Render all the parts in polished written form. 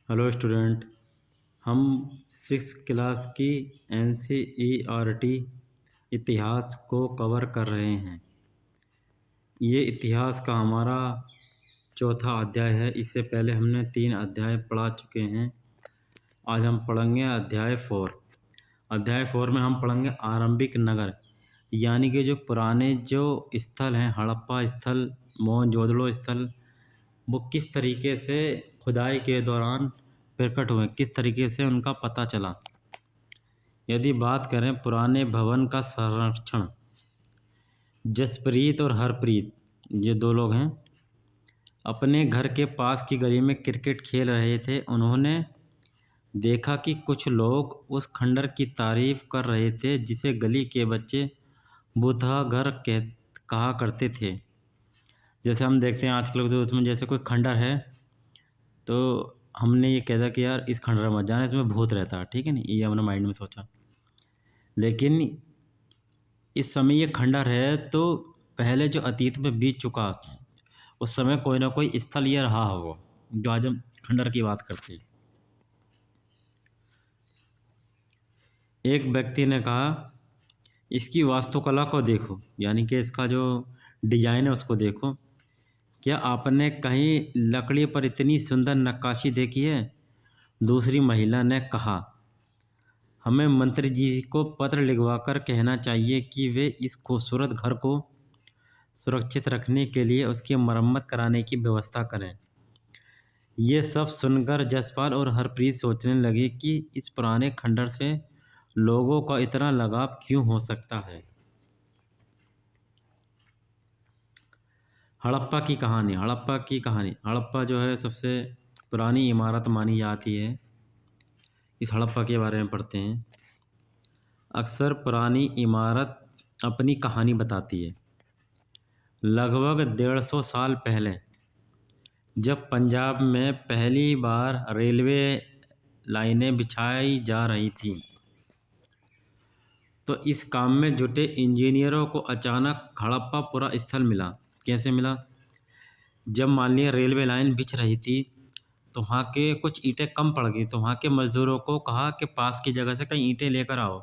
Hello student. हम six class की NCERT इतिहास को कवर कर रहे हैं। ये इतिहास का हमारा चौथा अध्याय है। इससे पहले हमने 3 अध्याय पढ़ा चुके हैं। आज हम पढ़ेंगे अध्याय 4। अध्याय 4 में हम पढ़ेंगे आरंभिक नगर, यानी कि जो पुराने जो स्थल हैं, हड़प्पा स्थल, मोहनजोदड़ो स्थल, वो किस तरीके से खुदाई के दौरान प्रकट हुए, किस तरीके से उनका पता चला। यदि बात करें पुराने भवन का संरक्षण, जसप्रीत और हरप्रीत, ये 2 लोग हैं, अपने घर के पास की गली में क्रिकेट खेल रहे थे। उन्होंने देखा कि कुछ लोग उस खंडर की तारीफ कर रहे थे जिसे गली के बच्चे भूतहा घर कहा करते थे। जैसे हम देखते हैं आजकल के उसमें, जैसे कोई खंडर है तो हमने ये कह था कि यार इस खंडर में मत जाना, इसमें भूत रहता है, ठीक है नहीं, ये हमने माइंड में सोचा। लेकिन इस समय ये खंडर है तो पहले जो अतीत में बीत चुका, उस समय कोई ना कोई स्थल ये रहा होगा जो आज हम खंडर की बात करते हैं। एक व्यक्ति ने कहा, इसकी वास्तुकला को देखो, यानी कि इसका जो डिजाइन है उसको देखो। क्या आपने कहीं लकड़ी पर इतनी सुंदर नक्काशी देखी है? दूसरी महिला ने कहा, हमें मंत्री जी को पत्र लिखवाकर कहना चाहिए कि वे इस खूबसूरत घर को सुरक्षित रखने के लिए उसकी मरम्मत कराने की व्यवस्था करें। ये सब सुनकर जसपाल और हरप्रीत सोचने लगे कि इस पुराने खंडर से लोगों का इतना लगाव क्यों हो सकता है। हड़प्पा की कहानी। हड़प्पा जो है सबसे पुरानी इमारत मानी जाती है। इस हड़प्पा के बारे में पढ़ते हैं। अक्सर पुरानी इमारत अपनी कहानी बताती है। लगभग 150 साल पहले जब पंजाब में पहली बार रेलवे लाइनें बिछाई जा रही थीं, तो इस काम में जुटे इंजीनियरों को अचानक हड़प्पा पूरा स्थल मिला। कैसे मिला? जब मान लिया रेलवे लाइन बिछ रही थी तो वहाँ के कुछ ईंटें कम पड़ गई, तो वहाँ के मज़दूरों को कहा कि पास की जगह से कहीं ईंटें लेकर आओ।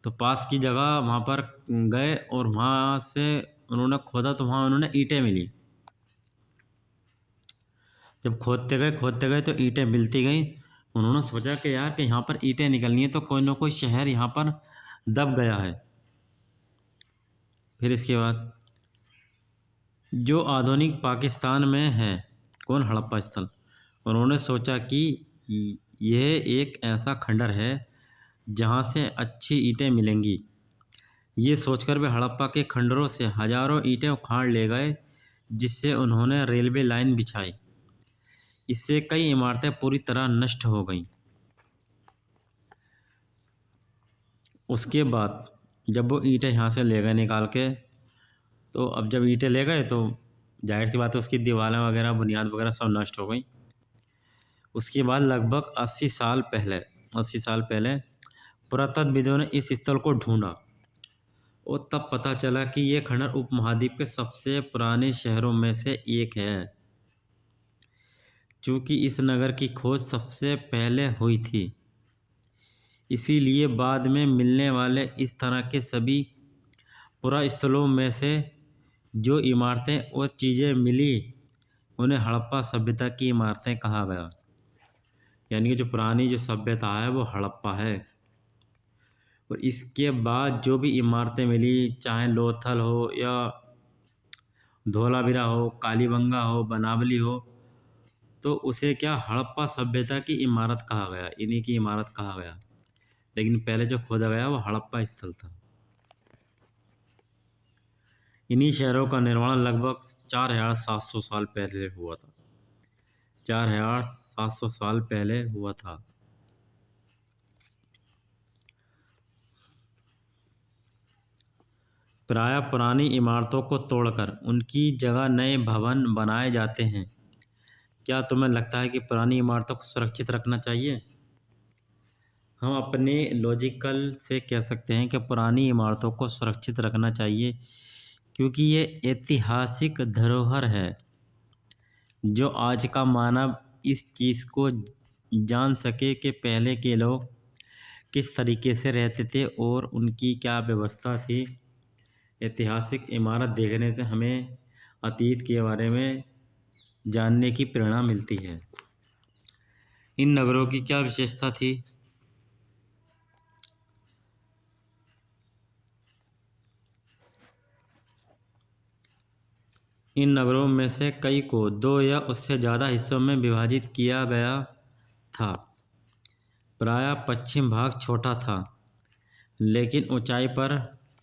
तो पास की जगह वहाँ पर गए और वहाँ से उन्होंने खोदा तो वहाँ उन्होंने ईंटें मिली। जब खोदते गए तो ईंटें मिलती गईं। उन्होंने सोचा कि यार कि यहाँ पर ईंटें निकलनी है तो कोई ना कोई शहर यहाँ पर दब गया है। फिर इसके बाद जो आधुनिक पाकिस्तान में है, कौन? हड़प्पा स्थल। उन्होंने सोचा कि यह एक ऐसा खंडर है जहाँ से अच्छी ईंटें मिलेंगी। ये सोचकर वे हड़प्पा के खंडरों से हजारों ईंटें उखाड़ ले गए, जिससे उन्होंने रेलवे लाइन बिछाई। इससे कई इमारतें पूरी तरह नष्ट हो गईं। उसके बाद जब वो ईंटें यहाँ से ले गए निकाल के, तो अब जब ईंटें ले गए तो जाहिर सी बात है उसकी दीवारें वगैरह, बुनियाद वगैरह सब नष्ट हो गई। उसके बाद लगभग 80 साल पहले पुरातत्वविदों ने इस स्थल को ढूंढा और तब पता चला कि ये खंडर उपमहाद्वीप के सबसे पुराने शहरों में से एक है। चूँकि इस नगर की खोज सबसे पहले हुई थी, इसीलिए बाद में मिलने वाले इस तरह के सभी पुरास्थलों में से जो इमारतें और चीज़ें मिली, उन्हें हड़प्पा सभ्यता की इमारतें कहा गया। यानी कि जो पुरानी जो सभ्यता है वो हड़प्पा है। और इसके बाद जो भी इमारतें मिली, चाहे लोथल हो या धोलावीरा हो, कालीबंगा हो, बनावली हो, तो उसे क्या हड़प्पा सभ्यता की इमारत कहा गया, इन्हीं की इमारत कहा गया। लेकिन पहले जो खोदा गया वो हड़प्पा स्थल था। इन्हीं शहरों का निर्माण लगभग 4700 साल पहले हुआ था। 4700 साल पहले हुआ था। प्रायः पुरानी इमारतों को तोड़कर उनकी जगह नए भवन बनाए जाते हैं। क्या तुम्हें लगता है कि पुरानी इमारतों को सुरक्षित रखना चाहिए? हम अपने लॉजिकल से कह सकते हैं कि पुरानी इमारतों को सुरक्षित रखना चाहिए, क्योंकि ये ऐतिहासिक धरोहर है जो आज का मानव इस चीज़ को जान सके कि पहले के लोग किस तरीके से रहते थे और उनकी क्या व्यवस्था थी। ऐतिहासिक इमारत देखने से हमें अतीत के बारे में जानने की प्रेरणा मिलती है। इन नगरों की क्या विशेषता थी? इन नगरों में से कई को दो या उससे ज़्यादा हिस्सों में विभाजित किया गया था। प्रायः पश्चिम भाग छोटा था लेकिन ऊंचाई पर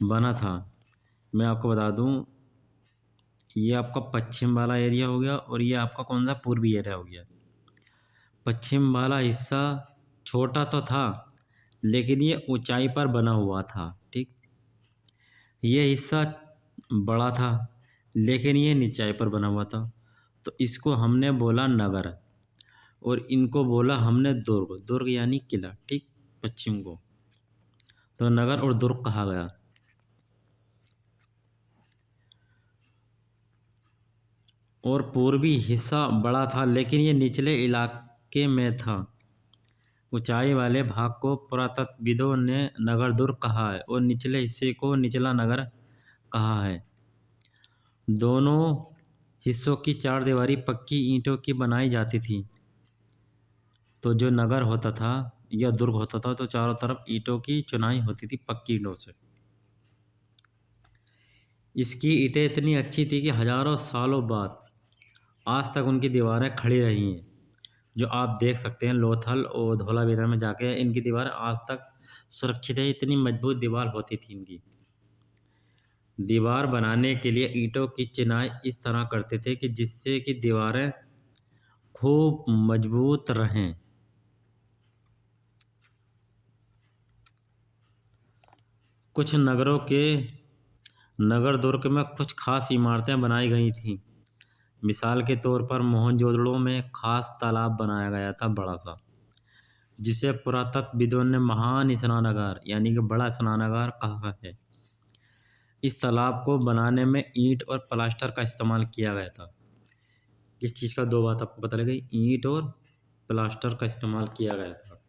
बना था। मैं आपको बता दूं, ये आपका पश्चिम वाला एरिया हो गया और ये आपका कौन सा पूर्वी एरिया हो गया। पश्चिम वाला हिस्सा छोटा तो था लेकिन ये ऊंचाई पर बना हुआ था। ठीक, ये हिस्सा बड़ा था लेकिन ये निचाई पर बना हुआ था। तो इसको हमने बोला नगर और इनको बोला हमने दुर्ग। दुर्ग यानी किला। ठीक, पश्चिम को तो नगर और दुर्ग कहा गया। और पूर्वी हिस्सा बड़ा था लेकिन ये निचले इलाके में था। ऊंचाई वाले भाग को पुरातत्वविदों ने नगर दुर्ग कहा है और निचले हिस्से को निचला नगर कहा है। दोनों हिस्सों की चार दीवारी पक्की ईंटों की बनाई जाती थी। तो जो नगर होता था या दुर्ग होता था तो चारों तरफ ईंटों की चुनाई होती थी, पक्की ईंटों से। इसकी ईंटें इतनी अच्छी थी कि हजारों सालों बाद आज तक उनकी दीवारें खड़ी रही हैं। जो आप देख सकते हैं लोथल और धौलावीरा में जाके, इनकी दीवार आज तक सुरक्षित है। इतनी मजबूत दीवार होती थी इनकी। दीवार बनाने के लिए ईंटों की चिनाई इस तरह करते थे कि जिससे कि दीवारें खूब मजबूत रहें। कुछ नगरों के नगर दुर्ग में कुछ खास इमारतें बनाई गई थीं। मिसाल के तौर पर मोहनजोदड़ो में खास तालाब बनाया गया था बड़ा सा, जिसे पुरातत्वविदों ने महान स्नानागार यानी कि बड़ा स्नानागार कहा है। इस तालाब को बनाने में ईंट और प्लास्टर का इस्तेमाल किया गया था। इस चीज़ का दो बात आपको पता लगी, ईंट और प्लास्टर का इस्तेमाल किया गया था।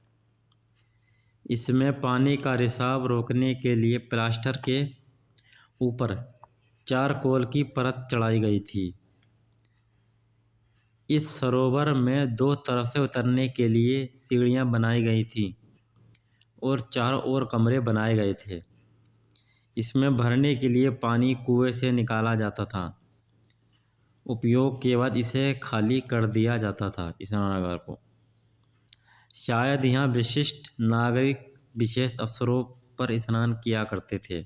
इसमें पानी का रिसाव रोकने के लिए प्लास्टर के ऊपर चारकोल की परत चढ़ाई गई थी। इस सरोवर में दो तरफ से उतरने के लिए सीढ़ियां बनाई गई थी और चारों ओर कमरे बनाए गए थे। इसमें भरने के लिए पानी कुएं से निकाला जाता था। उपयोग के बाद इसे खाली कर दिया जाता था स्नानागार को। शायद यहाँ विशिष्ट नागरिक विशेष अवसरों पर स्नान किया करते थे।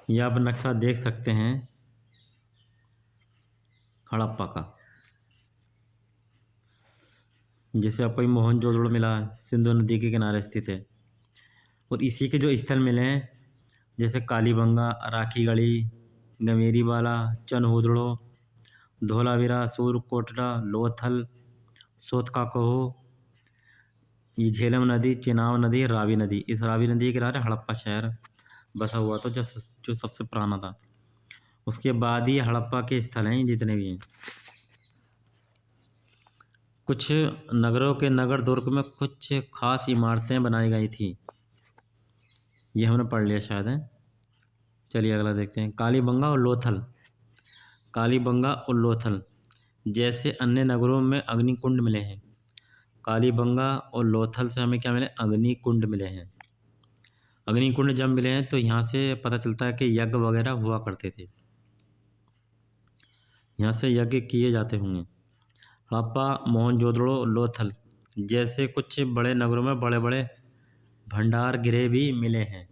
यह आप नक्शा देख सकते हैं हड़प्पा का, जैसे आपको मोहनजोदड़ो मिला है, सिंधु नदी के किनारे स्थित है। और इसी के जो स्थल मिले हैं जैसे कालीबंगा, राखीगढ़ी, गमेरीवाला, चनहुदड़ो, धोलावीरा, सूरकोटड़ा, लोथल, सोतकाकोह, ये झेलम नदी, चेनाब नदी, रावी नदी। इस रावी नदी के किनारे हड़प्पा शहर बसा हुआ था जो सबसे पुराना था। उसके बाद ही हड़प्पा के स्थल हैं जितने भी हैं। कुछ नगरों के नगर दुर्ग में कुछ खास इमारतें बनाई गई थी। ये हमने पढ़ लिया शायद है। चलिए अगला देखते हैं। कालीबंगा और लोथल। कालीबंगा और लोथल जैसे अन्य नगरों में अग्निकुंड मिले हैं। कालीबंगा और लोथल से हमें क्या मिले? अग्निकुंड मिले हैं। अग्निकुंड जब मिले हैं तो यहाँ से पता चलता है कि यज्ञ वगैरह हुआ करते थे, यहाँ से यज्ञ किए जाते होंगे। हड़प्पा, मोहनजोदड़ो, लोथल जैसे कुछ बड़े नगरों में बड़े बड़े भंडार गृह भी मिले हैं।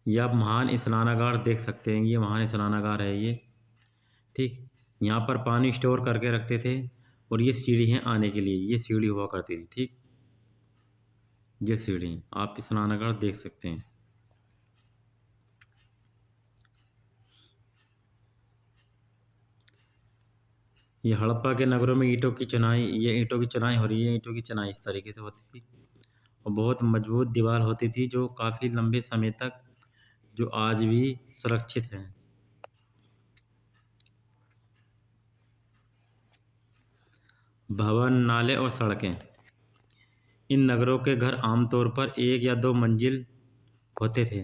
ये आप महान स्नानागार देख सकते हैं। ये महान स्नानागार है ये। ठीक, यहाँ पर पानी स्टोर करके रखते थे और ये सीढ़ी हैं आने के लिए, ये सीढ़ी हुआ करती थी। ठीक, ये सीढ़ी आप स्नानागार देख सकते हैं। ये हड़प्पा के नगरों में ईंटों की चुनाई, ये ईंटों की चुनाई हो रही है। ईंटों की चुनाई इस तरीके से होती थी और बहुत मजबूत दीवार होती थी जो काफ़ी लंबे समय तक, जो आज भी सुरक्षित है। भवन, नाले और सड़कें। इन नगरों के घर आमतौर पर एक या दो मंजिल होते थे।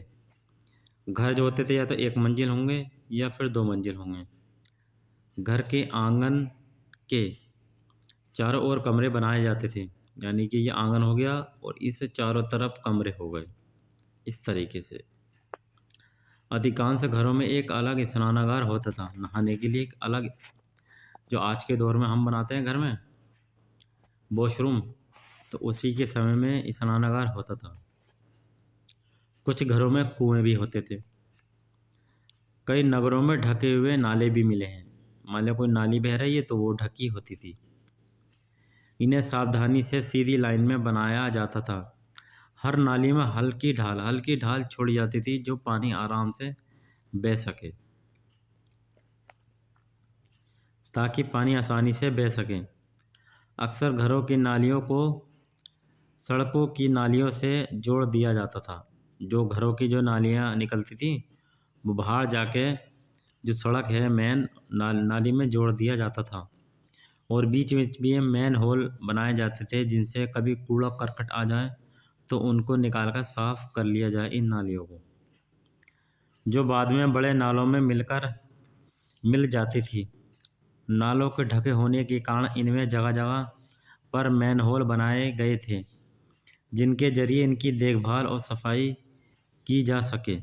घर जो होते थे या तो एक मंजिल होंगे या फिर दो मंजिल होंगे। घर के आंगन के चारों ओर कमरे बनाए जाते थे, यानी कि ये आंगन हो गया और इससे चारों तरफ कमरे हो गए इस तरीके से। अधिकांश घरों में एक अलग स्नानागार होता था, नहाने के लिए एक अलग, जो आज के दौर में हम बनाते हैं घर में वॉशरूम, तो उसी के समय में स्नानागार होता था। कुछ घरों में कुएं भी होते थे। कई नगरों में ढके हुए नाले भी मिले हैं। मान लो कोई नाली बह रही है तो वो ढकी होती थी। इन्हें सावधानी से सीधी लाइन में बनाया जाता था। हर नाली में हल्की ढाल छोड़ी जाती थी जो पानी आराम से बह सके, ताकि पानी आसानी से बह सके। अक्सर घरों की नालियों को सड़कों की नालियों से जोड़ दिया जाता था। जो घरों की जो नालियाँ निकलती थी वो बाहर जाके जो सड़क है मेन नाली में जोड़ दिया जाता था। और बीच में भी मैन होल बनाए जाते थे जिनसे कभी कूड़ा करकट आ जाए तो उनको निकाल कर साफ कर लिया जाए इन नालियों को, जो बाद में बड़े नालों में मिल जाती थी। नालों के ढके होने के कारण इनमें जगह जगह पर मैन होल बनाए गए थे जिनके जरिए इनकी देखभाल और सफाई की जा सके।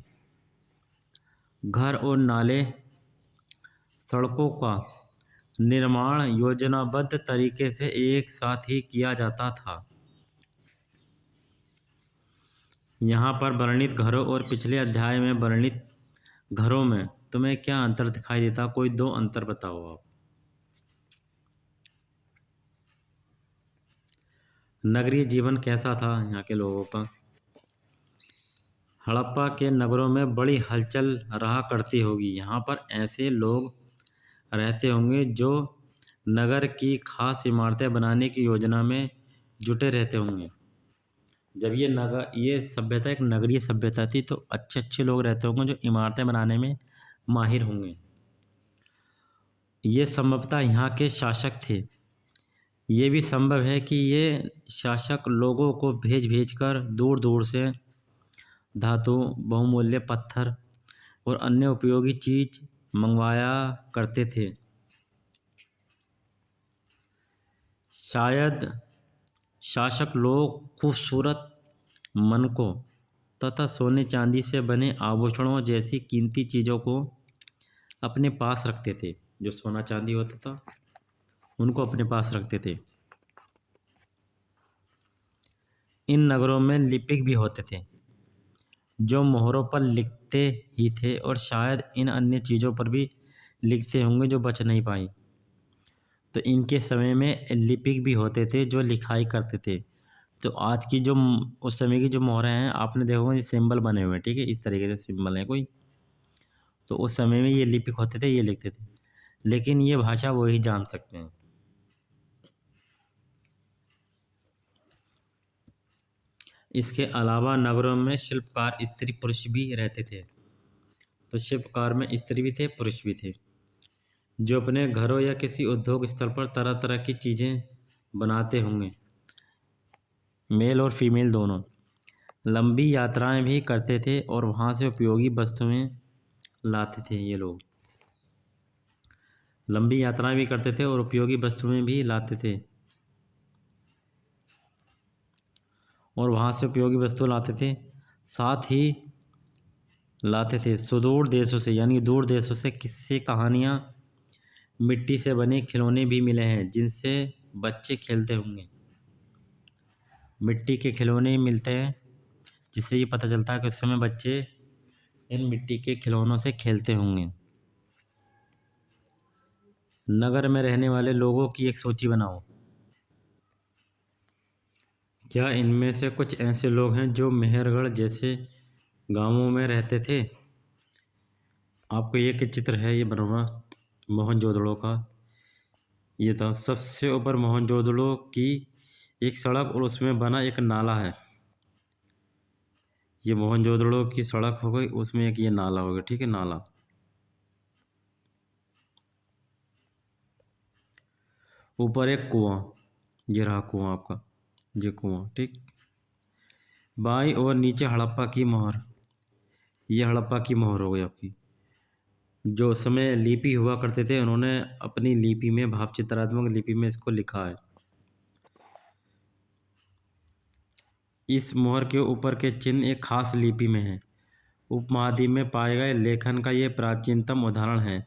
घर और नाले सड़कों का निर्माण योजनाबद्ध तरीके से एक साथ ही किया जाता था। यहाँ पर वर्णित घरों और पिछले अध्याय में वर्णित घरों में तुम्हें क्या अंतर दिखाई देता? कोई दो अंतर बताओ आप। नगरीय जीवन कैसा था यहाँ के लोगों का? हड़प्पा के नगरों में बड़ी हलचल रहा करती होगी। यहाँ पर ऐसे लोग रहते होंगे जो नगर की खास इमारतें बनाने की योजना में जुटे रहते होंगे। जब ये सभ्यता एक नगरीय सभ्यता थी तो अच्छे अच्छे लोग रहते होंगे जो इमारतें बनाने में माहिर होंगे। ये संभवतः यहाँ के शासक थे। ये भी संभव है कि ये शासक लोगों को भेज कर दूर दूर से धातु, बहुमूल्य पत्थर और अन्य उपयोगी चीज मंगवाया करते थे। शायद शासक लोग खूबसूरत मनकों तथा सोने चांदी से बने आभूषणों जैसी कीमती चीज़ों को अपने पास रखते थे। जो सोना चांदी होता था उनको अपने पास रखते थे। इन नगरों में लिपिक भी होते थे जो मोहरों पर लिखते ही थे और शायद इन अन्य चीज़ों पर भी लिखते होंगे जो बच नहीं पाई। तो इनके समय में लिपिक भी होते थे जो लिखाई करते थे। तो आज की जो उस समय की जो मोहरें हैं आपने देखा होगा ये सिंबल बने हुए हैं, ठीक है, इस तरीके से सिंबल है कोई। तो उस समय में ये लिपिक होते थे, ये लिखते थे, लेकिन ये भाषा वो ही जान सकते हैं। इसके अलावा नगरों में शिल्पकार स्त्री पुरुष भी रहते थे। तो शिल्पकार में स्त्री भी थे, पुरुष भी थे, जो अपने घरों या किसी उद्योग स्थल पर तरह तरह की चीज़ें बनाते होंगे। मेल और फीमेल दोनों लंबी यात्राएं भी करते थे और वहाँ से उपयोगी वस्तुएं लाते थे। ये लोग लंबी यात्राएं भी करते थे और उपयोगी वस्तुएं भी लाते थे और वहाँ से उपयोगी वस्तु लाते थे, साथ ही लाते थे सुदूर देशों से, यानी दूर देशों से किस्से कहानियाँ, मिट्टी से बने खिलौने भी मिले हैं जिनसे बच्चे खेलते होंगे। मिट्टी के खिलौने मिलते हैं जिससे ये पता चलता है कि उस समय बच्चे इन मिट्टी के खिलौनों से खेलते होंगे। नगर में रहने वाले लोगों की एक सूची बनाओ। क्या इनमें से कुछ ऐसे लोग हैं जो मेहरगढ़ जैसे गांवों में रहते थे? आपको ये चित्र है, ये बना हुआ मोहनजोदड़ो का। ये था सबसे ऊपर मोहनजोदड़ो की एक सड़क और उसमें बना एक नाला है। ये मोहनजोदड़ो की सड़क हो गई, उसमें एक ये नाला हो गया, ठीक है, नाला। ऊपर एक कुआं, ये रहा कुआं आपका, ये कुआं, ठीक। बाईं और नीचे हड़प्पा की मोहर, ये हड़प्पा की मोहर हो गई आपकी। जो उस समय लिपि हुआ करते थे, उन्होंने अपनी लिपि में, भाव चित्रात्मक लिपि में इसको लिखा है। इस मोहर के ऊपर के चिन्ह एक खास लिपि में है। उपमहाद्वीप में पाए गए लेखन का ये प्राचीनतम उदाहरण है।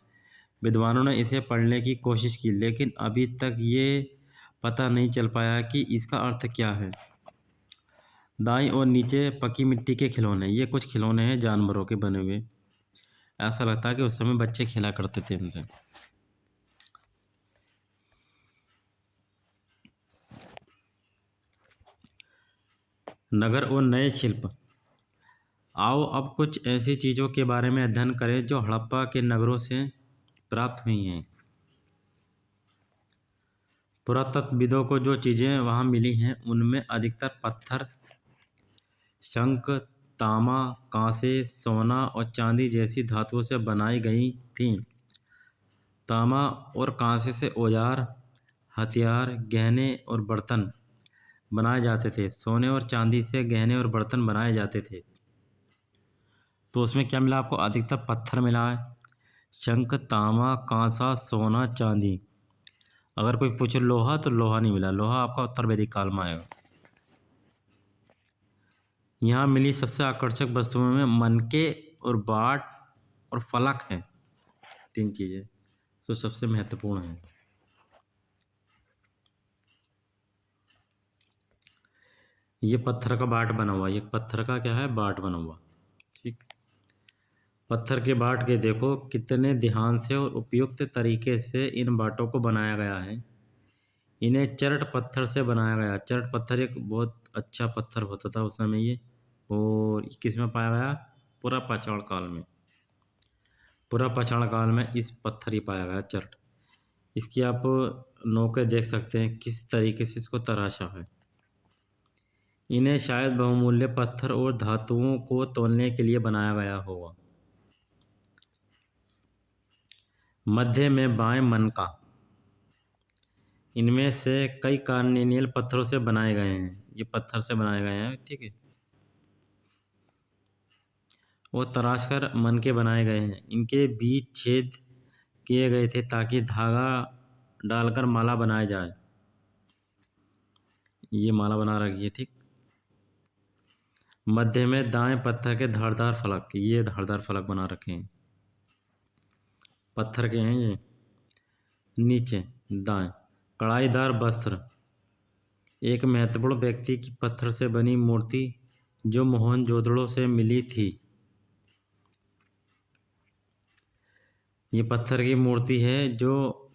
विद्वानों ने इसे पढ़ने की कोशिश की, लेकिन अभी तक ये पता नहीं चल पाया कि इसका अर्थ क्या है। दाईं और नीचे पकी मिट्टी के खिलौने, ये कुछ खिलौने हैं जानवरों के बने हुए। ऐसा लगता है कि उस समय बच्चे खेला करते थे इनसे। नगर और नए शिल्प। आओ अब कुछ ऐसी चीज़ों के बारे में अध्ययन करें जो हड़प्पा के नगरों से प्राप्त हुई हैं। पुरातत्वविदों को जो चीज़ें वहाँ मिली हैं उनमें अधिकतर पत्थर, शंख, तांबा, कांसे, सोना और चांदी जैसी धातुओं से बनाई गई थीं। तांबा और कांसे से औजार, हथियार, गहने और बर्तन बनाए जाते थे। सोने और चांदी से गहने और बर्तन बनाए जाते थे। तो उसमें क्या मिला आपको? अधिकतर पत्थर मिला है, शंख, तांबा, कांसा, सोना, चांदी। अगर कोई पूछे लोहा, तो लोहा नहीं मिला। लोहा आपका उत्तर वैदिक काल में आएगा। यहाँ मिली सबसे आकर्षक वस्तुओं में मनके और बाट और फलक हैं। 3 चीज़ें जो सबसे महत्वपूर्ण हैं। ये पत्थर का बाट बना हुआ, ये पत्थर का क्या है? बाट बना हुआ, ठीक। पत्थर के बाट के देखो कितने ध्यान से और उपयुक्त तरीके से इन बाटों को बनाया गया है। इन्हें चरट पत्थर से बनाया गया। चरट पत्थर एक बहुत अच्छा पत्थर होता था उस समय ये, और किस में पाया गया? पूरा पाषाण काल में। पूरा पाषाण काल में इस पत्थर ही पाया गया, चरट। इसकी आप नोकें देख सकते हैं किस तरीके से इसको तराशा है। इन्हें शायद बहुमूल्य पत्थर और धातुओं को तोलने के लिए बनाया गया होगा। मध्य में बाएं मनका, इनमें से कई कार्निनियल पत्थरों से बनाए गए हैं। ये पत्थर से बनाए गए हैं, ठीक है। वो तराश कर मन के बनाए गए हैं। इनके बीच छेद किए गए थे ताकि धागा डालकर माला बनाया जाए। ये माला बना रखी है, ठीक। मध्य में दाएं पत्थर के धारदार फलक, ये धारदार फलक बना रखे हैं, पत्थर के हैं ये। नीचे दाएं कढ़ाईदार वस्त्र, एक महत्वपूर्ण व्यक्ति की पत्थर से बनी मूर्ति जो मोहनजोदड़ो से मिली थी। ये पत्थर की मूर्ति है जो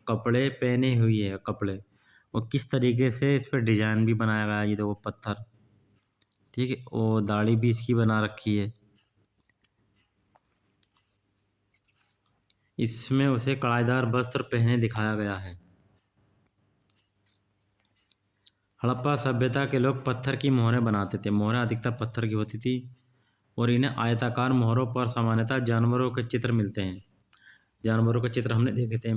कपड़े पहने हुई है, कपड़े, और किस तरीके से इस पर डिजाइन भी बनाया गया है। ये देखो पत्थर, ठीक है, और दाढ़ी भी इसकी बना रखी है। इसमें उसे कढ़ाईदार वस्त्र पहने दिखाया गया है। हड़प्पा सभ्यता के लोग पत्थर की मोहरें बनाते थे। मोहरें अधिकतर पत्थर की होती थी और इन्हें आयताकार मोहरों पर सामान्यतः जानवरों के चित्र मिलते हैं। जानवरों के चित्र हमने देखे थे।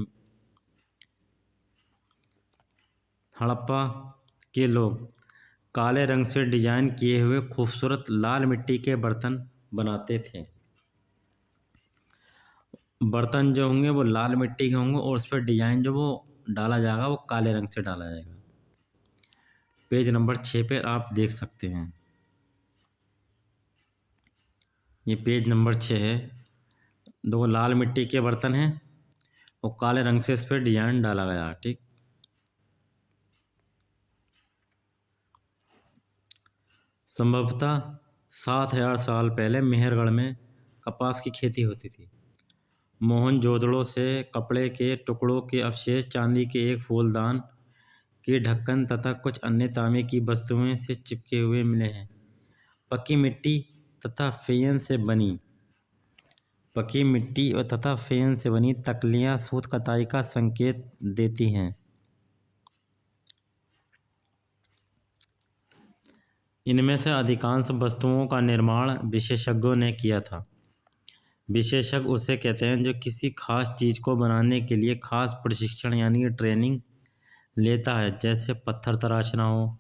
हड़प्पा के लोग काले रंग से डिजाइन किए हुए खूबसूरत लाल मिट्टी के बर्तन बनाते थे। बर्तन जो होंगे वो लाल मिट्टी के होंगे और उस पर डिजाइन जो वो डाला जाएगा वो काले रंग से डाला जाएगा। पेज नंबर 6 पे आप देख सकते हैं। ये पेज नंबर 6 है। दो लाल मिट्टी के बर्तन हैं और काले रंग से इस पर डिजाइन डाला गया, ठीक। संभवतः 7000 साल पहले मेहरगढ़ में कपास की खेती होती थी। मोहनजोदड़ो से कपड़े के टुकड़ों के अवशेष, चांदी के एक फूलदान के ढक्कन तथा कुछ अन्य तांबे की वस्तुएं से चिपके हुए मिले हैं। पक्की मिट्टी तथा फेन से बनी पकी मिट्टी और तथा फेन से बनी तकलियां सूत कताई का संकेत देती हैं। इनमें से अधिकांश वस्तुओं का निर्माण विशेषज्ञों ने किया था। विशेषज्ञ उसे कहते हैं जो किसी खास चीज़ को बनाने के लिए खास प्रशिक्षण यानी ट्रेनिंग लेता है, जैसे पत्थर तराशना हो,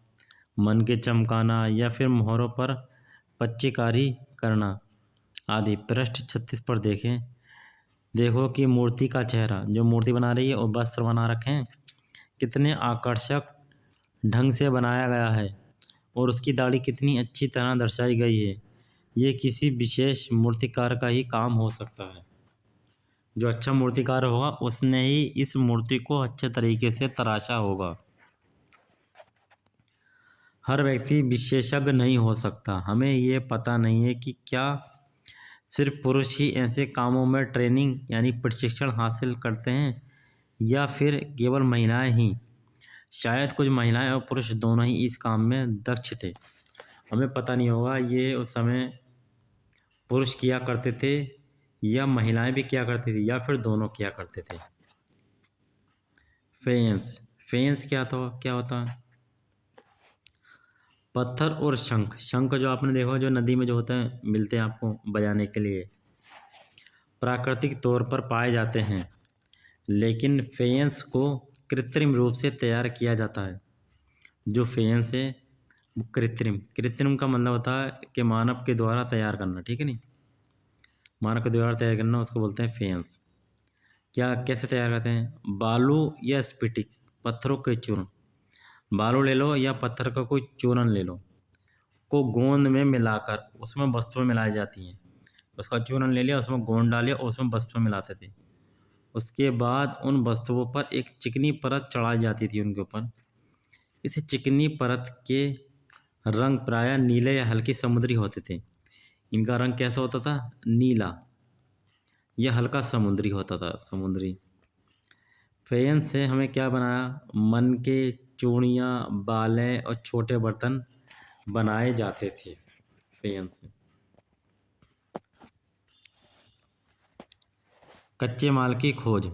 मन के चमकाना या फिर मोहरों पर पच्चीकारी करना आदि। पृष्ठ 36 पर देखें। देखो कि मूर्ति का चेहरा, जो मूर्ति बना रही है और वस्त्र बना रखे हैं, कितने आकर्षक ढंग से बनाया गया है और उसकी दाढ़ी कितनी अच्छी तरह दर्शाई गई है। ये किसी विशेष मूर्तिकार का ही काम हो सकता है। जो अच्छा मूर्तिकार होगा उसने ही इस मूर्ति को अच्छे तरीके से तराशा होगा। हर व्यक्ति विशेषज्ञ नहीं हो सकता। हमें ये पता नहीं है कि क्या सिर्फ पुरुष ही ऐसे कामों में ट्रेनिंग यानी प्रशिक्षण हासिल करते हैं या फिर केवल महिलाएं ही। शायद कुछ महिलाएं और पुरुष दोनों ही इस काम में दक्ष थे। हमें पता नहीं होगा ये उस समय पुरुष किया करते थे या महिलाएं भी किया करती थी या फिर दोनों किया करते थे। फेंस। फेंस क्या होता है? पत्थर और शंख। शंख जो आपने देखा जो नदी में जो होते हैं, मिलते हैं आपको बजाने के लिए, प्राकृतिक तौर पर पाए जाते हैं, लेकिन फेंस को कृत्रिम रूप से तैयार किया जाता है। जो फेंस है वो कृत्रिम, कृत्रिम का मतलब होता है कि मानव के द्वारा तैयार करना, ठीक है नहीं, मानव के द्वारा तैयार करना, उसको बोलते हैं फेंस। क्या कैसे तैयार करते हैं? बालू या स्फटिक पत्थरों के चूर्ण, बालू ले लो या पत्थर का कोई चूर्ण ले लो, को गोंद में मिलाकर उसमें वस्तुएं मिलाई जाती हैं। उसका चूर्ण ले लिया, उसमें गोंद डालिया और उसमें वस्तुएं मिलाते थे। उसके बाद उन वस्तुओं पर एक चिकनी परत चढ़ाई जाती थी उनके ऊपर। इस चिकनी परत के रंग प्रायः नीले या हल्के समुद्री होते थे। इनका रंग कैसा होता था? नीला या हल्का समुद्री होता था, समुद्री। फेयन से हमें क्या बनाया? मन के चूड़ियाँ, बालें और छोटे बर्तन बनाए जाते थे फेयन से। कच्चे माल की खोज।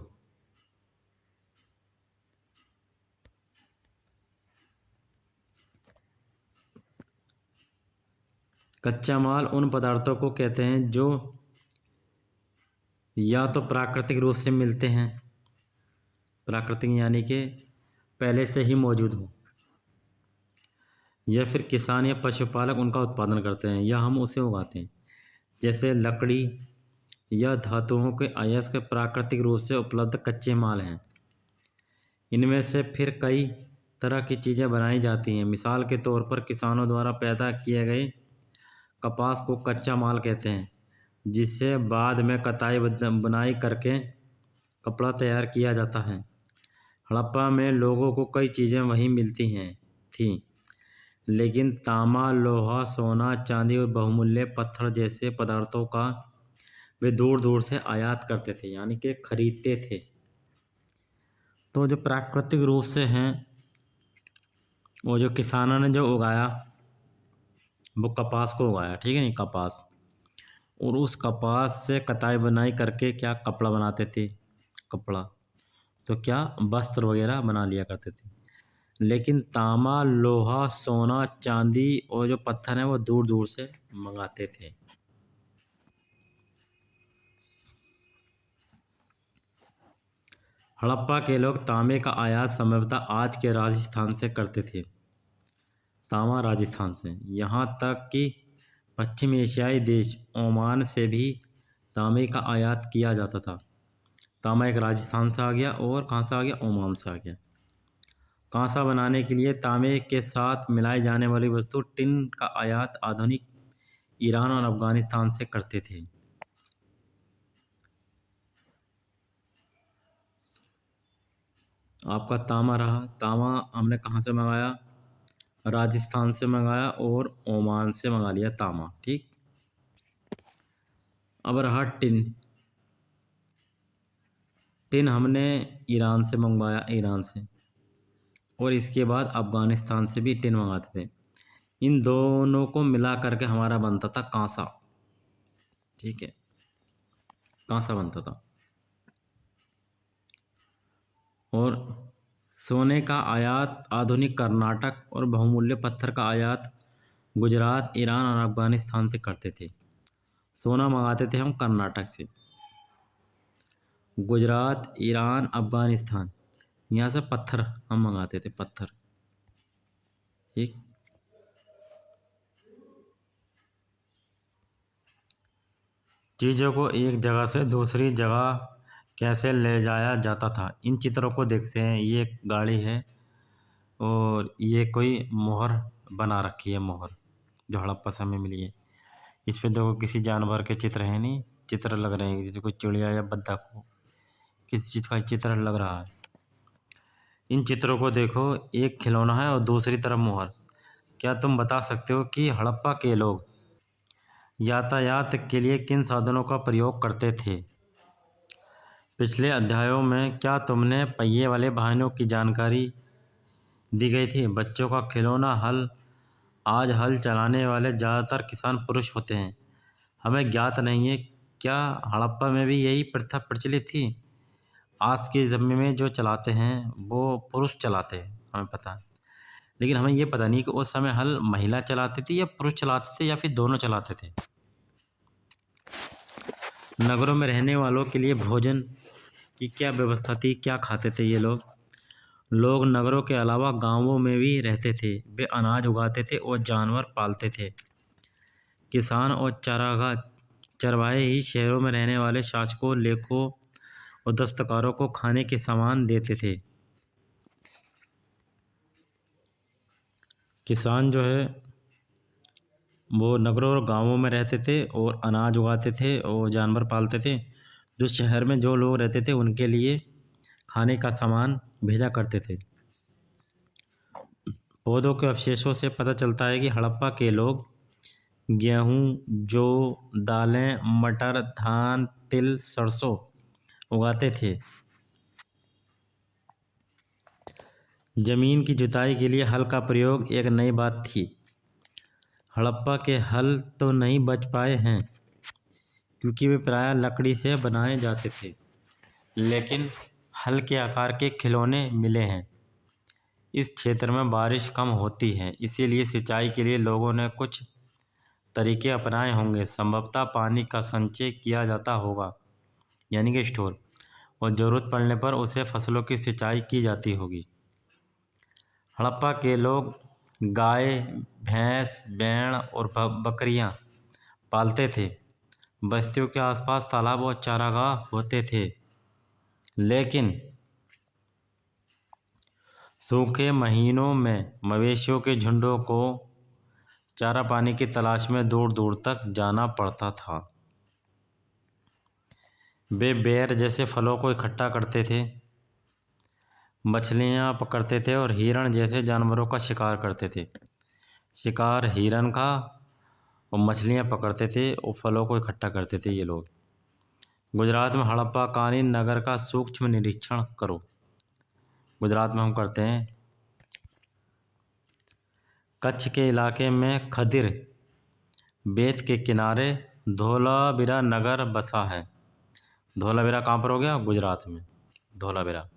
कच्चा माल उन पदार्थों को कहते हैं जो या तो प्राकृतिक रूप से मिलते हैं, प्राकृतिक यानी कि पहले से ही मौजूद हो, या फिर किसान या पशुपालक उनका उत्पादन करते हैं या हम उसे उगाते हैं। जैसे लकड़ी या धातुओं के अयस्क प्राकृतिक रूप से उपलब्ध कच्चे माल हैं। इनमें से फिर कई तरह की चीज़ें बनाई जाती हैं। मिसाल के तौर पर किसानों द्वारा पैदा किए गए कपास को कच्चा माल कहते हैं, जिससे बाद में कताई बुनाई करके कपड़ा तैयार किया जाता है। हड़प्पा में लोगों को कई चीज़ें वहीं मिलती हैं थीं, लेकिन तांबा, लोहा, सोना, चांदी और बहुमूल्य पत्थर जैसे पदार्थों का वे दूर दूर से आयात करते थे, यानी कि खरीदते थे। तो जो प्राकृतिक रूप से हैं, वो जो किसानों ने जो उगाया, वो कपास को उगाया, ठीक है नहीं, कपास, और उस कपास से कताई बुनाई करके क्या कपड़ा बनाते थे, कपड़ा, तो क्या वस्त्र वगैरह बना लिया करते थे। लेकिन तांबा, लोहा, सोना, चांदी और जो पत्थर हैं वो दूर दूर से मंगाते थे। हड़प्पा के लोग तांबे का आयात संभवतः आज के राजस्थान से करते थे। तांबा राजस्थान से, यहाँ तक कि पश्चिम एशियाई देश ओमान से भी तांबे का आयात किया जाता था। तांबा एक राजस्थान से आ गया और कहाँ से आ गया? ओमान से आ गया। कांसा बनाने के लिए तांबे के साथ मिलाई जाने वाली वस्तु टिन का आयात आधुनिक ईरान और अफगानिस्तान से करते थे। आपका तांबा रहा, तांबा हमने कहाँ से मंगाया? राजस्थान से मंगाया और ओमान से मंगा लिया तांबा, ठीक। अब रहा टिन। टिन हमने ईरान से मंगवाया, ईरान से, और इसके बाद अफगानिस्तान से भी टिन मंगाते थे। इन दोनों को मिला करके हमारा बनता था कांसा, ठीक है, कांसा बनता था। और सोने का आयात आधुनिक कर्नाटक और बहुमूल्य पत्थर का आयात गुजरात, ईरान और अफगानिस्तान से करते थे। सोना मंगाते थे हम कर्नाटक से, गुजरात, ईरान, अफगानिस्तान, यहाँ से पत्थर हम मंगाते थे, पत्थर। ठीक। चीज़ों को एक जगह से दूसरी जगह कैसे ले जाया जाता था, इन चित्रों को देखते हैं। ये एक गाड़ी है और ये कोई मोहर बना रखी है, मोहर जो हड़प्पा समय मिली है। इस पे देखो किसी जानवर के चित्र हैं, नहीं चित्र लग रहे हैं, जैसे कोई चिड़िया या बत्तख हो, किसी चीज़ का चित्र लग रहा है। इन चित्रों को देखो, एक खिलौना है और दूसरी तरफ मोहर। क्या तुम बता सकते हो कि हड़प्पा के लोग यातायात के लिए किन साधनों का प्रयोग करते थे? पिछले अध्यायों में क्या तुमने पहिए वाले वाहनों की जानकारी दी गई थी? बच्चों का खिलौना हल। आज हल चलाने वाले ज़्यादातर किसान पुरुष होते हैं। हमें ज्ञात नहीं है क्या हड़प्पा में भी यही प्रथा प्रचलित थी? आज के ज़माने में जो चलाते हैं वो पुरुष चलाते हैं, हमें पता है। लेकिन हमें ये पता नहीं कि उस समय हल महिला चलाती थी या पुरुष चलाते थे या फिर दोनों चलाते थे। नगरों में रहने वालों के लिए भोजन की क्या व्यवस्था थी? क्या खाते थे ये लोग? लोग नगरों के अलावा गांवों में भी रहते थे। वे अनाज उगाते थे और जानवर पालते थे। किसान और चारागाह चरवाहे ही शहरों में रहने वाले शासकों, लेखों और दस्तकारों को खाने के सामान देते थे। किसान जो है वो नगरों और गांवों में रहते थे और अनाज उगाते थे और जानवर पालते थे। जो शहर में जो लोग रहते थे उनके लिए खाने का सामान भेजा करते थे। पौधों के अवशेषों से पता चलता है कि हड़प्पा के लोग गेहूँ, जौ, दालें, मटर, धान, तिल, सरसों उगाते थे। जमीन की जुताई के लिए हल का प्रयोग एक नई बात थी। हड़प्पा के हल तो नहीं बच पाए हैं क्योंकि वे प्रायः लकड़ी से बनाए जाते थे, लेकिन हल के आकार के खिलौने मिले हैं। इस क्षेत्र में बारिश कम होती है, इसीलिए सिंचाई के लिए लोगों ने कुछ तरीके अपनाए होंगे। संभवतः पानी का संचय किया जाता होगा, यानी कि स्टोर, और ज़रूरत पड़ने पर उसे फसलों की सिंचाई की जाती होगी। हड़प्पा के लोग गाय, भैंस, भेड़ और बकरियां पालते थे। बस्तियों के आसपास तालाब और चारागाह होते थे, लेकिन सूखे महीनों में मवेशियों के झुंडों को चारा पानी की तलाश में दूर दूर तक जाना पड़ता था। वे बेर जैसे फलों को इकट्ठा करते थे, मछलियाँ पकड़ते थे और हिरण जैसे जानवरों का शिकार करते थे। शिकार हिरण का और मछलियाँ पकड़ते थे और फलों को इकट्ठा करते थे ये लोग। गुजरात में हड़प्पा कालीन नगर का सूक्ष्म निरीक्षण करो। गुजरात में हम करते हैं। कच्छ के इलाके में खदिर बेत के किनारे धोलावीरा नगर बसा है। धोलावीरा कहाँ पर हो गया? गुजरात में धोलावीरा।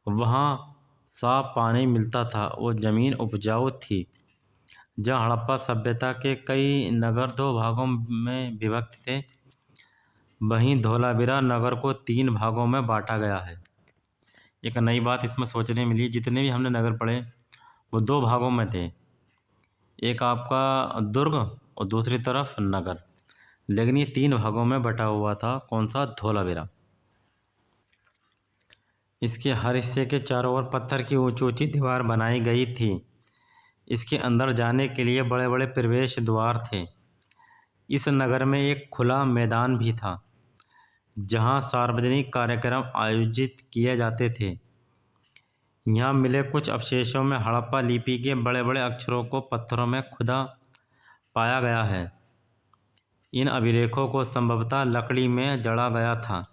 वहाँ साफ पानी मिलता था और ज़मीन उपजाऊ थी। जहाँ हड़प्पा सभ्यता के कई नगर दो भागों में विभक्त थे, वहीं धोलावीरा नगर को 3 भागों में बांटा गया है। एक नई बात इसमें सोचने मिली, जितने भी हमने नगर पढ़े वो 2 भागों में थे, एक आपका दुर्ग और दूसरी तरफ नगर, लेकिन ये 3 भागों में बटा हुआ था। कौन सा? धोलावीरा। इसके हर हिस्से के चारों ओर पत्थर की ऊंची ऊंची दीवार बनाई गई थी। इसके अंदर जाने के लिए बड़े बड़े प्रवेश द्वार थे। इस नगर में एक खुला मैदान भी था जहां सार्वजनिक कार्यक्रम आयोजित किए जाते थे। यहाँ मिले कुछ अवशेषों में हड़प्पा लिपि के बड़े बड़े अक्षरों को पत्थरों में खुदा पाया गया है। इन अभिलेखों को संभवतः लकड़ी में जड़ा गया था।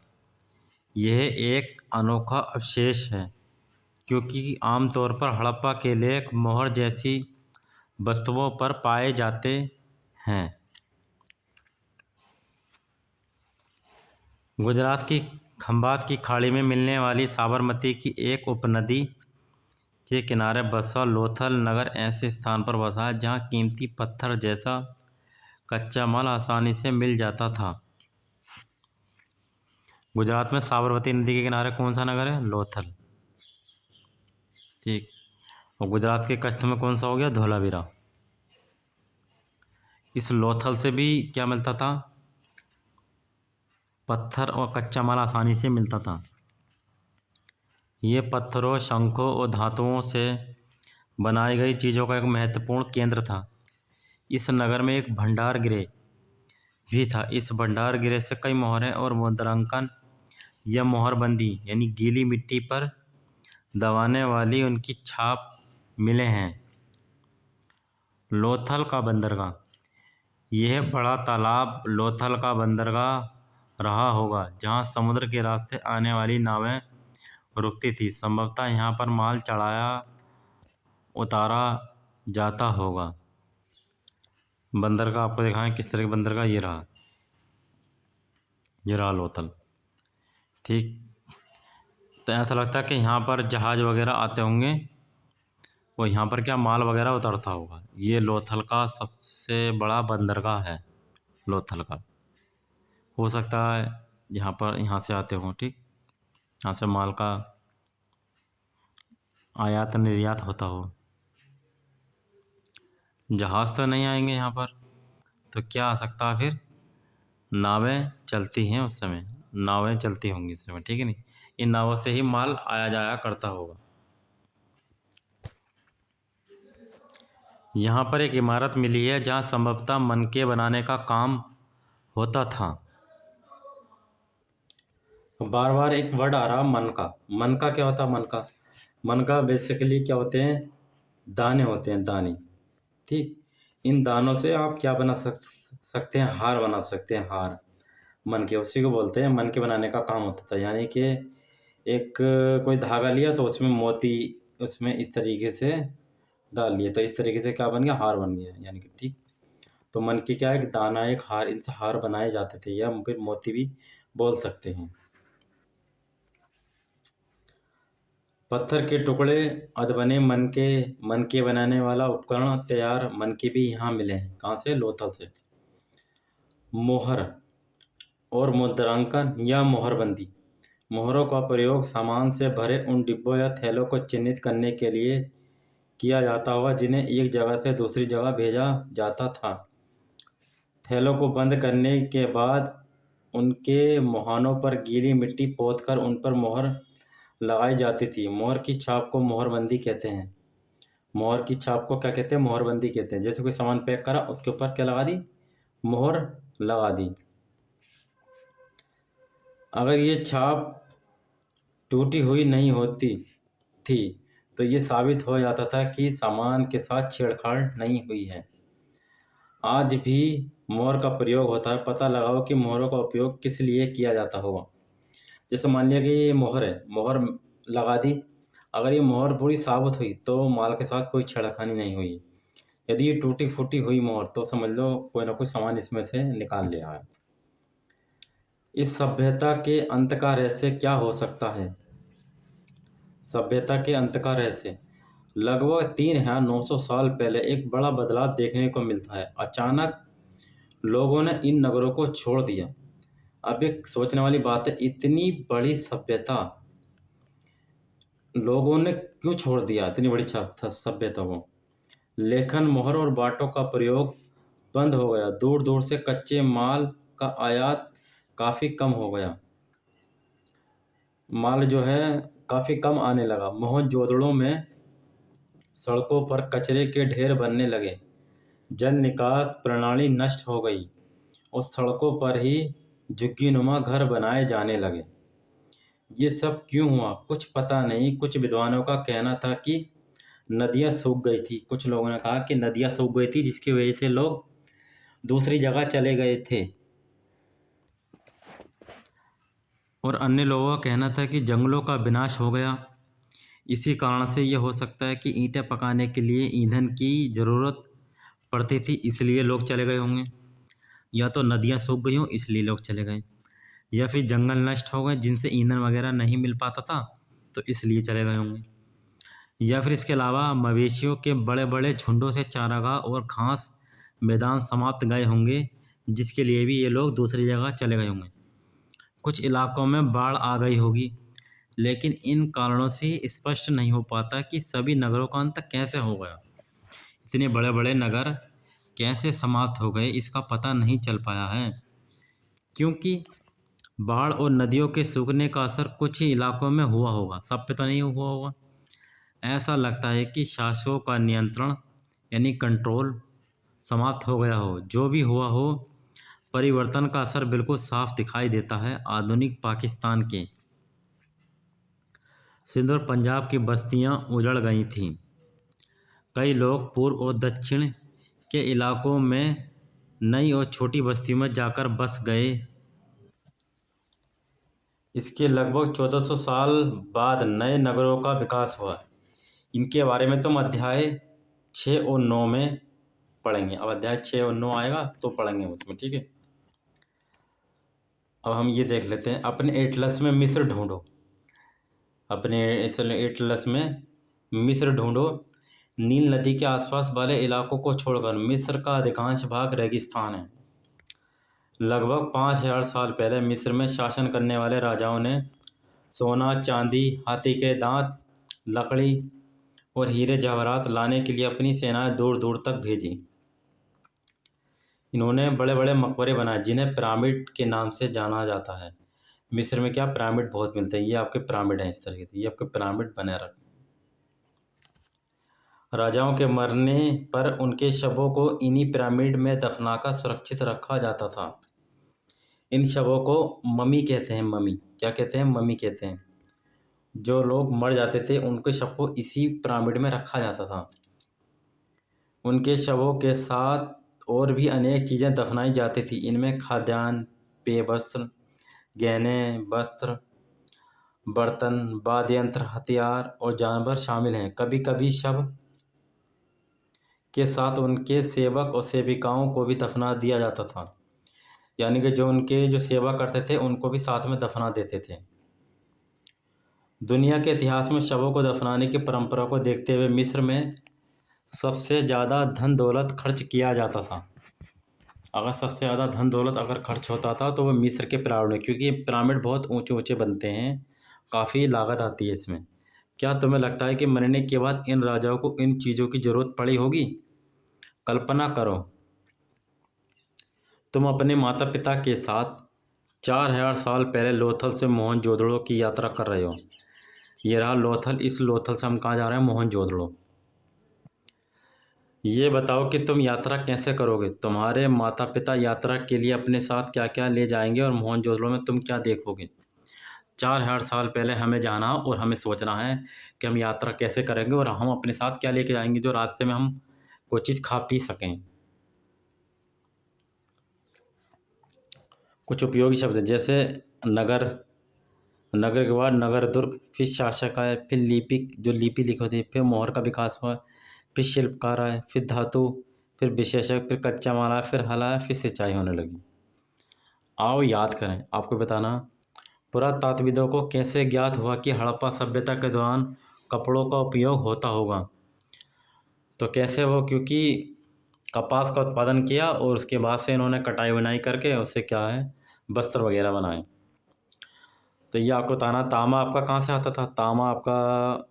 यह एक अनोखा अवशेष है क्योंकि आमतौर पर हड़प्पा के लेख मोहर जैसी वस्तुओं पर पाए जाते हैं। गुजरात की खंभात की खाड़ी में मिलने वाली साबरमती की एक उपनदी के किनारे बसा लोथल नगर ऐसे स्थान पर बसा है जहाँ कीमती पत्थर जैसा कच्चा माल आसानी से मिल जाता था। गुजरात में साबरमती नदी के किनारे कौन सा नगर है? लोथल। ठीक। और गुजरात के कच्छ में कौन सा हो गया? धोलावीरा। इस लोथल से भी क्या मिलता था? पत्थर और कच्चा माल आसानी से मिलता था। ये पत्थरों, शंखों और धातुओं से बनाई गई चीज़ों का एक महत्वपूर्ण केंद्र था। इस नगर में एक भंडार गृह भी था। इस भंडार गृह से कई मोहरें और मुद्रांकन या मोहरबंदी यानी गीली मिट्टी पर दबाने वाली उनकी छाप मिले हैं। लोथल का बंदरगाह। यह बड़ा तालाब लोथल का बंदरगाह रहा होगा, जहां समुद्र के रास्ते आने वाली नावें रुकती थी। संभवतः यहाँ पर माल चढ़ाया उतारा जाता होगा। बंदरगाह आपको दिखाएं किस तरह का बंदरगाह। ये रहा लोथल। ठीक। तो ऐसा लगता है कि यहाँ पर जहाज़ वगैरह आते होंगे और यहाँ पर क्या माल वगैरह उतरता होगा। ये लोथल का सबसे बड़ा बंदरगाह है। लोथल का हो सकता है यहाँ से आते हों। ठीक, यहाँ से माल का आयात निर्यात होता हो। जहाज़ तो नहीं आएंगे यहाँ पर, तो क्या आ सकता है फिर? नावें चलती हैं उस समय, नावें चलती होंगी उस समय। ठीक है नहीं, इन नावों से ही माल आया जाया करता होगा। यहाँ पर एक इमारत मिली है जहाँ संभवतः मनके बनाने का काम होता था। बार बार एक वर्ड आ रहा, मनका। मनका क्या होता है? मनका बेसिकली क्या होते हैं? दाने होते हैं, दाने। ठीक, इन दानों से आप क्या बना सकते हैं? हार बना सकते हैं, हार। मन के, उसी को बोलते हैं मन के बनाने का काम होता था। यानी कि एक कोई धागा लिया तो उसमें मोती उसमें इस तरीके से डाल लिए, तो इस तरीके से क्या बन गया? हार बन गया। यानी कि ठीक, तो मन की क्या, एक दाना, एक हार, इनसे हार बनाए जाते थे, या फिर मोती भी बोल सकते हैं। पत्थर के टुकड़े, अधबने मन के बनाने वाला उपकरण, तैयार मन के भी यहाँ मिले हैं। कहाँ से? लोथल से। मोहर और मुद्रांकन या मोहरबंदी। मोहरों का प्रयोग सामान से भरे उन डिब्बों या थैलों को चिन्हित करने के लिए किया जाता होगा जिन्हें एक जगह से दूसरी जगह भेजा जाता था। थैलों को बंद करने के बाद उनके मुहानों पर गीली मिट्टी पोतकर उन पर मोहर लगाई जाती थी। मोहर की छाप को मोहरबंदी कहते हैं। मोहर की छाप को क्या कहते हैं? मोहरबंदी कहते हैं। जैसे कोई सामान पैक करा, उसके ऊपर क्या लगा दी? मोहर लगा दी। अगर ये छाप टूटी हुई नहीं होती थी तो ये साबित हो जाता था कि सामान के साथ छेड़छाड़ नहीं हुई है। आज भी मोहर का प्रयोग होता है। पता लगाओ कि मोहरों का उपयोग किस लिए किया जाता होगा। जैसे मान लिया कि ये मोहर है, मोहर लगा दी। अगर ये मोहर पूरी साबित हुई तो माल के साथ कोई छेड़खानी नहीं हुई। यदि ये टूटी फूटी हुई मोहर तो समझ लो कोई ना कोई सामान इसमें से निकाल लिया है। इस सभ्यता के अंत का रहस्य क्या हो सकता है? सभ्यता के अंत का रहस्य लगभग 3,900 साल पहले एक बड़ा बदलाव देखने को मिलता है। अचानक लोगों ने इन नगरों को छोड़ दिया। अब एक सोचने वाली बात है, इतनी बड़ी सभ्यता लोगों ने क्यों छोड़ दिया? इतनी बड़ी सभ्यता को। लेखन, मोहर और बाटों का प्रयोग बंद हो गया। दूर दूर से कच्चे माल का आयात काफ़ी कम हो गया। माल जो है काफ़ी कम आने लगा। मोहनजोदड़ो में सड़कों पर कचरे के ढेर बनने लगे। जल निकास प्रणाली नष्ट हो गई और सड़कों पर ही झुग्गीनुमा घर बनाए जाने लगे। ये सब क्यों हुआ? कुछ पता नहीं। कुछ विद्वानों का कहना था कि नदियाँ सूख गई थी। कुछ लोगों ने कहा कि नदियाँ सूख गई थी जिसकी वजह से लोग दूसरी जगह चले गए थे। और अन्य लोगों का कहना था कि जंगलों का विनाश हो गया। इसी कारण से ये हो सकता है कि ईंटें पकाने के लिए ईंधन की ज़रूरत पड़ती थी, इसलिए लोग चले गए होंगे। या तो नदियाँ सूख गई हों इसलिए लोग चले गए, या फिर जंगल नष्ट हो गए जिनसे ईंधन वगैरह नहीं मिल पाता था तो इसलिए चले गए होंगे। या फिर इसके अलावा मवेशियों के बड़े बड़े झुंडों से चारागाह और घास मैदान समाप्त गए होंगे, जिसके लिए भी ये लोग दूसरी जगह चले गए होंगे। कुछ इलाकों में बाढ़ आ गई होगी, लेकिन इन कारणों से स्पष्ट नहीं हो पाता कि सभी नगरों का अंत कैसे हो गया। इतने बड़े बड़े नगर कैसे समाप्त हो गए, इसका पता नहीं चल पाया है, क्योंकि बाढ़ और नदियों के सूखने का असर कुछ ही इलाकों में हुआ होगा, सब पे तो नहीं हुआ होगा। ऐसा लगता है कि शासकों का नियंत्रण यानी कंट्रोल समाप्त हो गया हो। जो भी हुआ हो, परिवर्तन का असर बिल्कुल साफ दिखाई देता है। आधुनिक पाकिस्तान के सिंध और पंजाब की बस्तियां उजड़ गई थीं। कई लोग पूर्व और दक्षिण के इलाकों में नई और छोटी बस्तियों में जाकर बस गए। इसके लगभग 1400 साल बाद नए नगरों का विकास हुआ। इनके बारे में तुम अध्याय 6 और 9 में पढ़ेंगे। अब अध्याय 6 और 9 आएगा तो पढ़ेंगे उसमें, ठीक है। अब हम ये देख लेते हैं, अपने एटलस में मिस्र ढूंढो। अपने एटलस में मिस्र ढूंढो। नील नदी के आसपास वाले इलाकों को छोड़कर मिस्र का अधिकांश भाग रेगिस्तान है। लगभग 5000 साल पहले मिस्र में शासन करने वाले राजाओं ने सोना, चांदी, हाथी के दांत, लकड़ी और हीरे जवाहरात लाने के लिए अपनी सेनाएं दूर दूर तक भेजी। इन्होंने बड़े बड़े मकबरे बनाए जिन्हें पिरामिड के नाम से जाना जाता है। मिस्र में क्या पिरामिड बहुत मिलते हैं, ये आपके पिरामिड हैं इस तरीके से, ये आपके पिरामिड बने रख। राजाओं के मरने पर उनके शवों को इन्हीं पिरामिड में दफनाकर सुरक्षित रखा जाता था। इन शवों को ममी कहते हैं। ममी क्या कहते हैं? ममी कहते हैं। जो लोग मर जाते थे उनके शव को इसी पिरामिड में रखा जाता था। उनके शवों के साथ और भी अनेक चीज़ें दफनाई जाती थी। इनमें खाद्यान्न, पेय वस्त्र, गहने, वस्त्र, बर्तन, वाद्य यंत्र, हथियार और जानवर शामिल हैं। कभी कभी शव के साथ उनके सेवक और सेविकाओं को भी दफना दिया जाता था, यानी कि जो उनके जो सेवा करते थे उनको भी साथ में दफना देते थे। दुनिया के इतिहास में शवों को दफनाने की परंपरा को देखते हुए मिस्र में सबसे ज़्यादा धन दौलत खर्च किया जाता था। अगर सबसे ज़्यादा धन दौलत अगर खर्च होता था तो वो मिस्र के पिरामिड में, क्योंकि पिरामिड बहुत ऊंचे ऊंचे बनते हैं, काफ़ी लागत आती है इसमें। क्या तुम्हें लगता है कि मरने के बाद इन राजाओं को इन चीज़ों की ज़रूरत पड़ी होगी? कल्पना करो, तुम अपने माता पिता के साथ 4000 साल पहले लोथल से मोहनजोदड़ो की यात्रा कर रहे हो। ये रहा लोथल। इस लोथल से हम कहाँ जा रहे हैं? मोहनजोदड़ो। ये बताओ कि तुम यात्रा कैसे करोगे? तुम्हारे माता पिता यात्रा के लिए अपने साथ क्या क्या ले जाएंगे और मोहनजोदड़ो में तुम क्या देखोगे? 4000 साल पहले हमें जाना और हमें सोचना है कि हम यात्रा कैसे करेंगे और हम अपने साथ क्या लेके जाएंगे जो रास्ते में हम कोई चीज़ खा पी सकें। कुछ उपयोगी शब्द हैं, जैसे नगर, नगर के बाद नगर दुर्ग, फिर शासक आए, फिर लिपिक जो लिपि लिखी होती है, फिर मोहर का विकास हुआ, फिर शिल्पकार आए, फिर धातु, फिर विशेषक, फिर कच्चा माल आया, फिर हल आया, फिर सिंचाई होने लगी। आओ याद करें। आपको बताना, पुरातात्विदों को कैसे ज्ञात हुआ कि हड़प्पा सभ्यता के दौरान कपड़ों का उपयोग होता होगा? तो कैसे हो? क्योंकि कपास का उत्पादन किया और उसके बाद से इन्होंने कटाई बुनाई करके उससे क्या है, वस्त्र वगैरह बनाए। तो ये आपको बताना, तांबा आपका कहाँ से आता था? तांबा आपका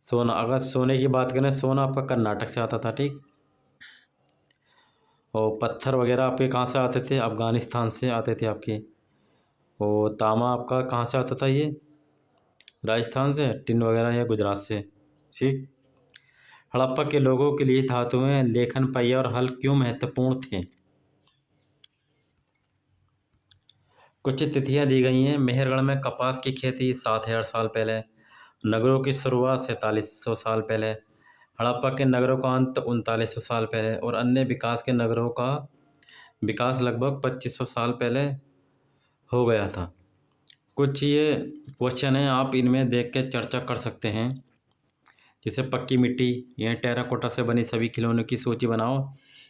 सोना, अगर सोने की बात करें, सोना आपका कर्नाटक से आता था, ठीक। और पत्थर वगैरह आपके कहाँ से आते थे? अफ़गानिस्तान से आते थे आपके। और तांबा आपका कहाँ से आता था? ये राजस्थान से, टिन वगैरह या गुजरात से, ठीक। हड़प्पा के लोगों के लिए धातुएं, लेखन पहिया और हल क्यों महत्वपूर्ण थे? कुछ तिथियां दी गई हैं। मेहरगढ़ में कपास की खेती 7000 साल पहले। नगरों की शुरुआत 4700 साल पहले। हड़प्पा के नगरों का अंत 3900 साल पहले। और अन्य विकास के नगरों का विकास लगभग 2500 साल पहले हो गया था। कुछ ये क्वेश्चन हैं, आप इनमें देख के चर्चा कर सकते हैं। जैसे पक्की मिट्टी या टेराकोटा से बनी सभी खिलौनों की सूची बनाओ।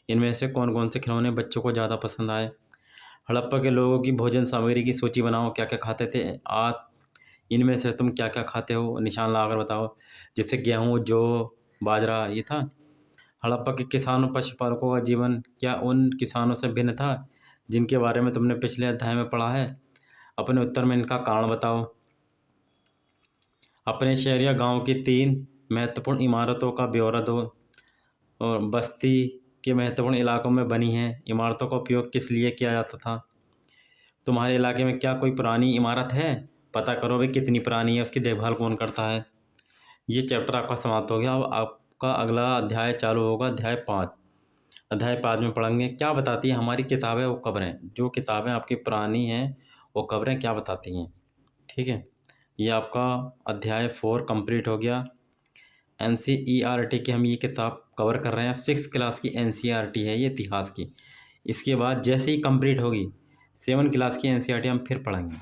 इनमें से कौन कौन से खिलौने बच्चों को ज़्यादा पसंद आए? हड़प्पा के लोगों की भोजन सामग्री की सूची बनाओ, क्या क्या खाते थे आज। इनमें से तुम क्या क्या खाते हो, निशान लगाकर बताओ। जैसे गेहूँ, जौ, बाजरा, ये था। हड़प्पा के किसानों पशुपालकों का जीवन क्या उन किसानों से भिन्न था जिनके बारे में तुमने पिछले अध्याय में पढ़ा है? अपने उत्तर में इनका कारण बताओ। अपने शहर या गांव की 3 महत्वपूर्ण इमारतों का ब्यौरा दो। और बस्ती के महत्वपूर्ण इलाकों में बनी हैं इमारतों का उपयोग किस लिए किया जाता था। तुम्हारे इलाके में क्या कोई पुरानी इमारत है, पता करो भाई कितनी पुरानी है, उसकी देखभाल कौन करता है। ये चैप्टर आपका समाप्त हो गया। अब आपका अगला अध्याय चालू होगा, अध्याय 5। अध्याय 5 में पढ़ेंगे क्या बताती है हमारी किताबें वो कब्रें। जो किताबें आपकी पुरानी हैं वो कब्रें क्या बताती हैं। ठीक है, ये आपका अध्याय 4 कंप्लीट हो गया। NCERT की हम ये किताब कवर कर रहे हैं। 6 क्लास की NCERT है ये, इतिहास की। इसके बाद जैसे ही कंप्लीट होगी 7 क्लास की NCERT हम फिर पढ़ेंगे।